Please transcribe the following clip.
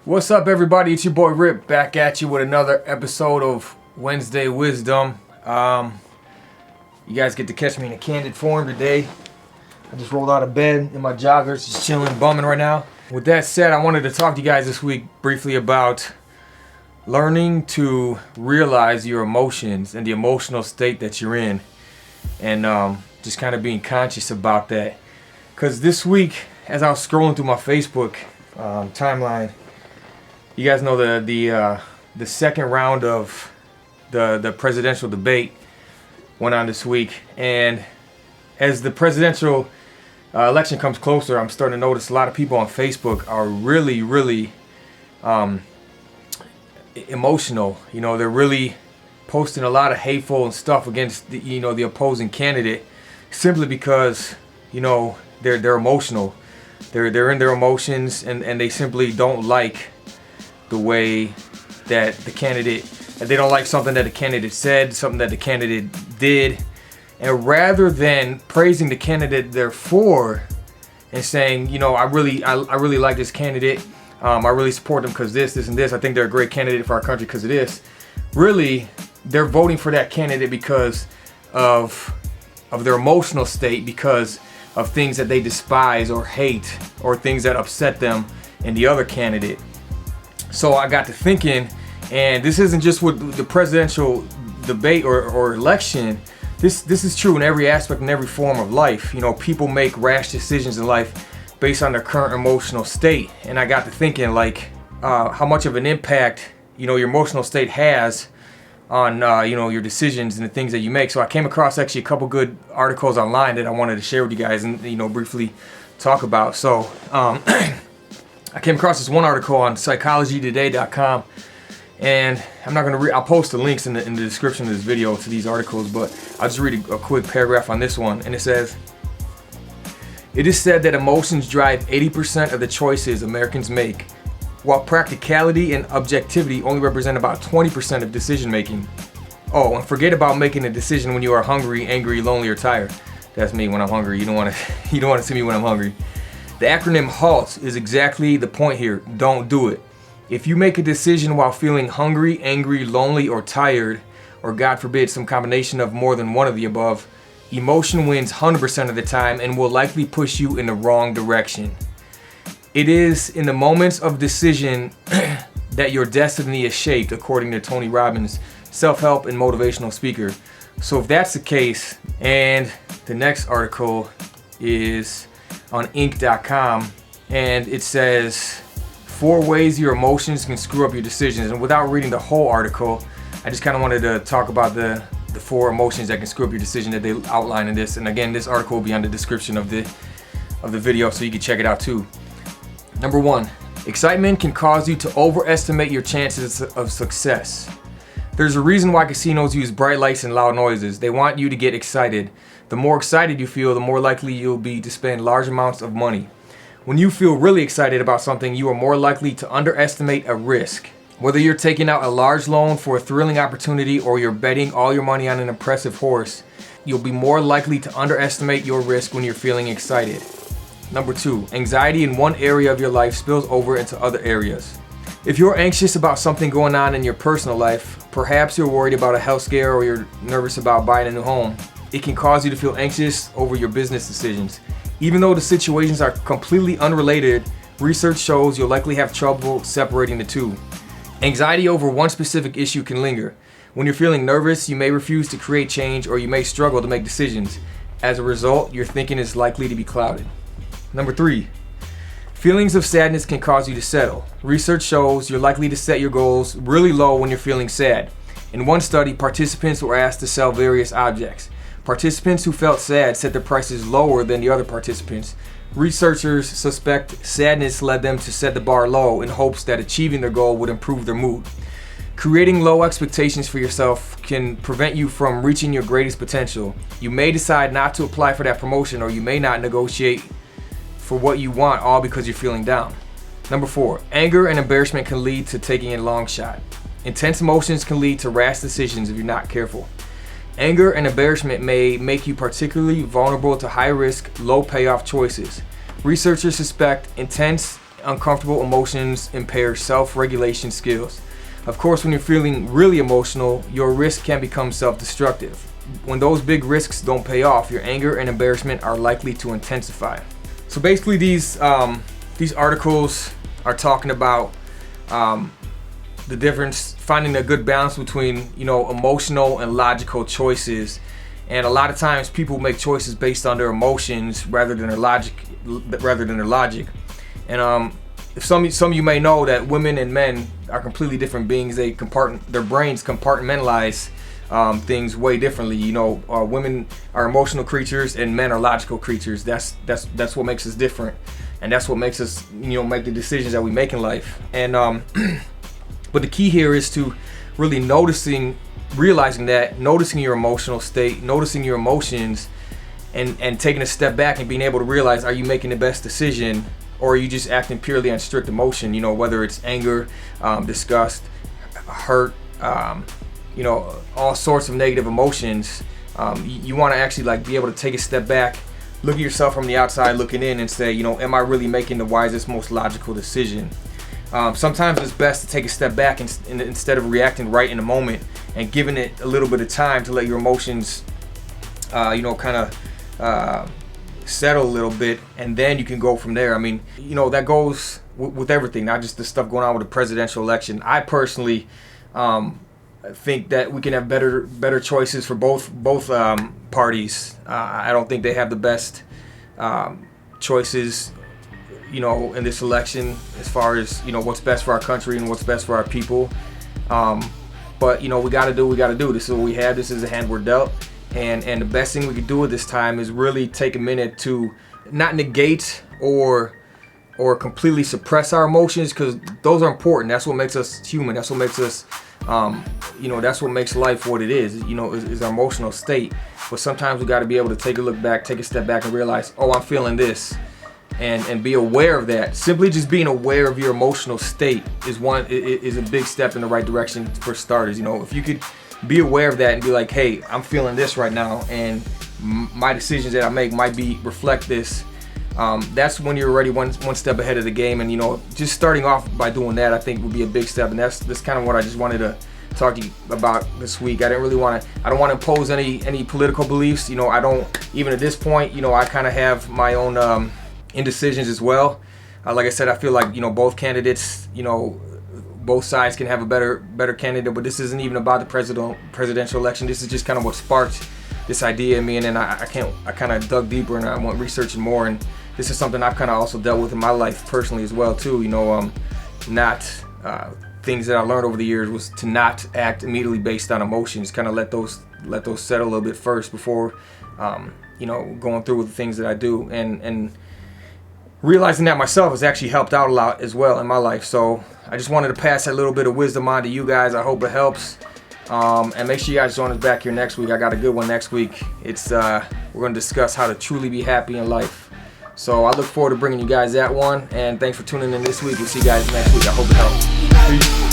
What's up, everybody? It's your boy Rip back at you with another episode of Wednesday Wisdom. You guys get to catch me in a candid form today. I just rolled out of bed in my joggers, just chilling, bumming right now. With that said, I wanted to talk to you guys this week briefly about learning to realize your emotions and the emotional state that you're in, and just kind of being conscious about that. Because this week, as I was scrolling through my Facebook timeline, you guys know the second round of the presidential debate went on this week, and as the presidential election comes closer, I'm starting to notice a lot of people on Facebook are really emotional. You know, they're really posting a lot of hateful and stuff against the opposing candidate, simply because they're emotional. They're in their emotions, and they simply don't like the way that the candidate, they don't like something that the candidate said, something that the candidate did. And rather than praising the candidate they're for and saying, I really like this candidate, I really support them because this and this, I think they're a great candidate for our country because of this, really they're voting for that candidate because of their emotional state, because of things that they despise or hate, or things that upset them in the other candidate. So I got to thinking, and this isn't just with the presidential debate or election. This is true in every aspect, in every form of life. People make rash decisions in life based on their current emotional state. And I got to thinking, how much of an impact, your emotional state has on, your decisions and the things that you make. So I came across actually a couple good articles online that I wanted to share with you guys and, briefly talk about. So, I came across this one article on psychologytoday.com, and I'm not going to read, I'll post the links in the description of this video to these articles, but I'll just read a quick paragraph on this one. And it says, "It is said that emotions drive 80% of the choices Americans make, while practicality and objectivity only represent about 20% of decision making. Oh, and forget about making a decision when you are hungry, angry, lonely, or tired." That's me when I'm hungry. You don't want to see me when I'm hungry. "The acronym HALT is exactly the point here. Don't do it. If you make a decision while feeling hungry, angry, lonely, or tired, or God forbid some combination of more than one of the above, emotion wins 100% of the time and will likely push you in the wrong direction. It is in the moments of decision that your destiny is shaped," according to Tony Robbins, self-help and motivational speaker. So if that's the case, and the next article is on Inc.com, and it says 4 ways your emotions can screw up your decisions. And without reading the whole article, I just kind of wanted to talk about the 4 emotions that can screw up your decision that they outline in this. And again, this article will be on the description of the video, so you can check it out too. Number 1, excitement can cause you to overestimate your chances of success. There's a reason why casinos use bright lights and loud noises. They want you to get excited. The more excited you feel, the more likely you'll be to spend large amounts of money. When you feel really excited about something, you are more likely to underestimate a risk. Whether you're taking out a large loan for a thrilling opportunity or you're betting all your money on an impressive horse, you'll be more likely to underestimate your risk when you're feeling excited. Number 2, anxiety in one area of your life spills over into other areas. If you're anxious about something going on in your personal life, perhaps you're worried about a health scare or you're nervous about buying a new home, it can cause you to feel anxious over your business decisions. Even though the situations are completely unrelated, research shows you'll likely have trouble separating the two. Anxiety over one specific issue can linger. When you're feeling nervous, you may refuse to create change, or you may struggle to make decisions. As a result, your thinking is likely to be clouded. Number 3, feelings of sadness can cause you to settle. Research shows you're likely to set your goals really low when you're feeling sad. In one study, participants were asked to sell various objects. Participants who felt sad set their prices lower than the other participants. Researchers suspect sadness led them to set the bar low in hopes that achieving their goal would improve their mood. Creating low expectations for yourself can prevent you from reaching your greatest potential. You may decide not to apply for that promotion, or you may not negotiate for what you want, all because you're feeling down. Number 4, anger and embarrassment can lead to taking a long shot. Intense emotions can lead to rash decisions if you're not careful. Anger and embarrassment may make you particularly vulnerable to high-risk, low-payoff choices. Researchers suspect intense uncomfortable emotions impair self-regulation skills. Of course, when you're feeling really emotional, your risk can become self-destructive. When those big risks don't pay off, your anger and embarrassment are likely to intensify. So basically, these articles are talking about the difference, finding a good balance between, you know, emotional and logical choices. And a lot of times people make choices based on their emotions rather than their logic. And some of you may know that women and men are completely different beings. Their brains compartmentalize things way differently. You know, women are emotional creatures and men are logical creatures. That's what makes us different, and that's what makes us, you know, make the decisions that we make in life. And but the key here is to really noticing your emotional state, noticing your emotions, and taking a step back and being able to realize, are you making the best decision, or are you just acting purely on strict emotion? You know, whether it's anger, disgust, hurt, you know, all sorts of negative emotions. You want to actually like be able to take a step back, look at yourself from the outside looking in, and say, you know, am I really making the wisest, most logical decision? Sometimes it's best to take a step back instead of reacting right in the moment, and giving it a little bit of time to let your emotions, you know, kind of settle a little bit, and then you can go from there. I mean, you know, that goes with everything, not just the stuff going on with the presidential election. I personally think that we can have better choices for both parties. I don't think they have the best choices, you know, in this election, as far as, you know, what's best for our country and what's best for our people. But, you know, we got to do. This is what we have. This is the hand we're dealt. And the best thing we could do at this time is really take a minute to not negate or completely suppress our emotions, because those are important. That's what makes us human. That's what makes us, you know, that's what makes life what it is, you know, is our emotional state. But sometimes we got to be able to take a look back, take a step back, and realize, oh, I'm feeling this. And be aware of that. Simply just being aware of your emotional state is a big step in the right direction for starters. You know, if you could be aware of that and be like, hey, I'm feeling this right now, and my decisions that I make might reflect this. That's when you're already one step ahead of the game. And, you know, just starting off by doing that, I think would be a big step. And that's kind of what I just wanted to talk to you about this week. I don't want to impose any political beliefs. You know, I don't, even at this point, you know, I kind of have my own indecisions as well. Like I said, I feel like, you know, both candidates, you know, both sides can have a better candidate, but this isn't even about the presidential election. This is just kind of what sparked this idea in me, and then I kind of dug deeper and I went researching more, and this is something I've kind of also dealt with in my life personally as well too. You know, things that I learned over the years was to not act immediately based on emotions. Kind of let those settle a little bit first before, you know, going through with the things that I do, and realizing that myself has actually helped out a lot as well in my life. So I just wanted to pass that little bit of wisdom on to you guys. I hope it helps. And make sure you guys join us back here next week. I got a good one next week. It's we're going to discuss how to truly be happy in life. So I look forward to bringing you guys that one. And thanks for tuning in this week. We'll see you guys next week. I hope it helps. Peace.